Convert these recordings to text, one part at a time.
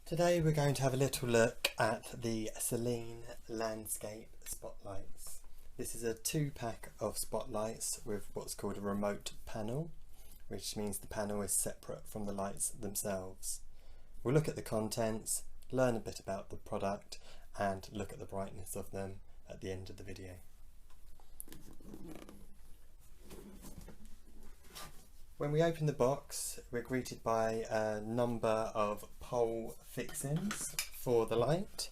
Today we're going to have a little look at the Selene Landscape Spotlights. This is a 2-pack of spotlights with what's called a remote panel, which means the panel is separate from the lights themselves. We'll look at the contents, learn a bit about the product and look at the brightness of them at the end of the video. When we open the box, we're greeted by a number of pole fixings for the light.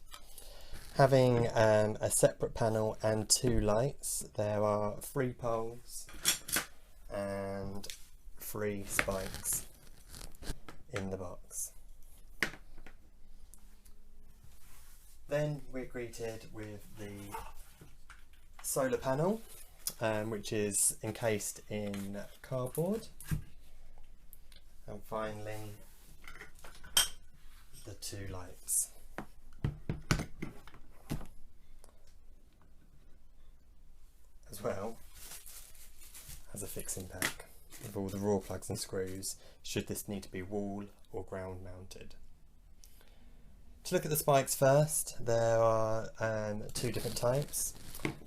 Having a separate panel and 2 lights, there are 3 poles and 3 spikes in the box. Then we're greeted with the solar panel, which is encased in cardboard, and finally the 2 lights. As well as a fixing pack with all the raw plugs and screws should this need to be wall or ground mounted. To look at the spikes first, there are 2 different types.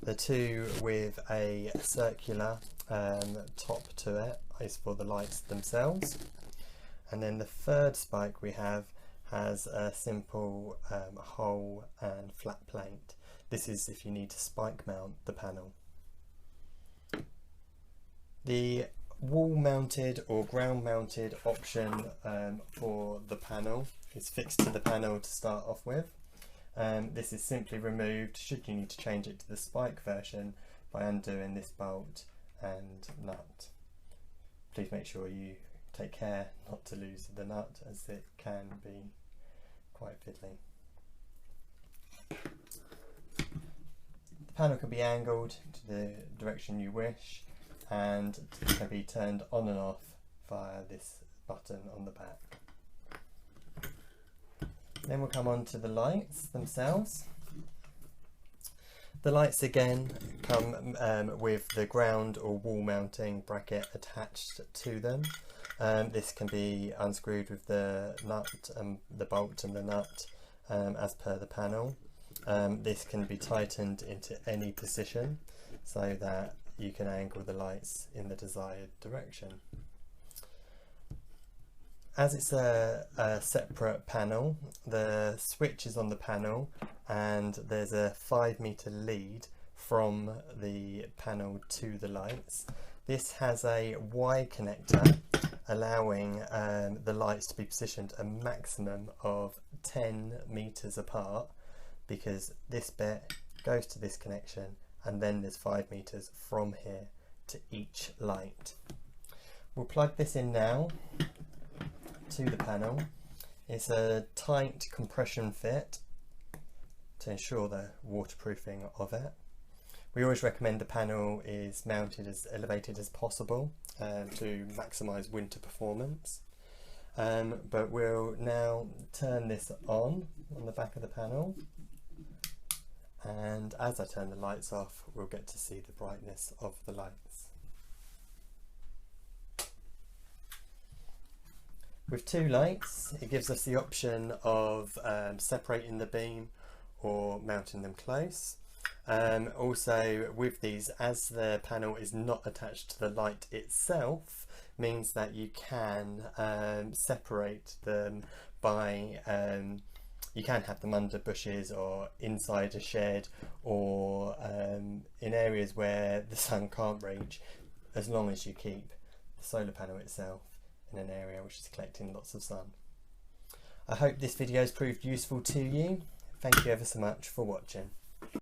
The 2 with a circular top to it is for the lights themselves, and then the 3rd spike we have has a simple hole and flat plate. This is if you need to spike mount the panel. The wall mounted or ground mounted option for the panel is fixed to the panel to start off with. This is simply removed should you need to change it to the spike version by undoing this bolt and nut. Please make sure you take care not to lose the nut, as it can be quite fiddly. The panel can be angled to the direction you wish and can be turned on and off via this button on the back. Then we'll come on to the lights themselves. The lights again come with the ground or wall mounting bracket attached to them. This can be unscrewed with the nut and the bolt and the nut as per the panel. This can be tightened into any position so that you can angle the lights in the desired direction. As it's a separate panel, the switch is on the panel and there's a 5-meter lead from the panel to the lights. This has a Y connector allowing the lights to be positioned a maximum of 10 meters apart, because this bit goes to this connection and then there's 5 meters from here to each light. We'll plug this in now to the panel. It's a tight compression fit to ensure the waterproofing of it. We always recommend the panel is mounted as elevated as possible to maximise winter performance. But we'll now turn this on the back of the panel, and as I turn the lights off we'll get to see the brightness of the lights. With 2 lights, it gives us the option of separating the beam or mounting them close. Also with these, as the panel is not attached to the light itself, means that you can separate them by, you can have them under bushes or inside a shed or in areas where the sun can't reach, as long as you keep the solar panel itself in an area which is collecting lots of sun. I hope this video has proved useful to you. Thank you ever so much for watching.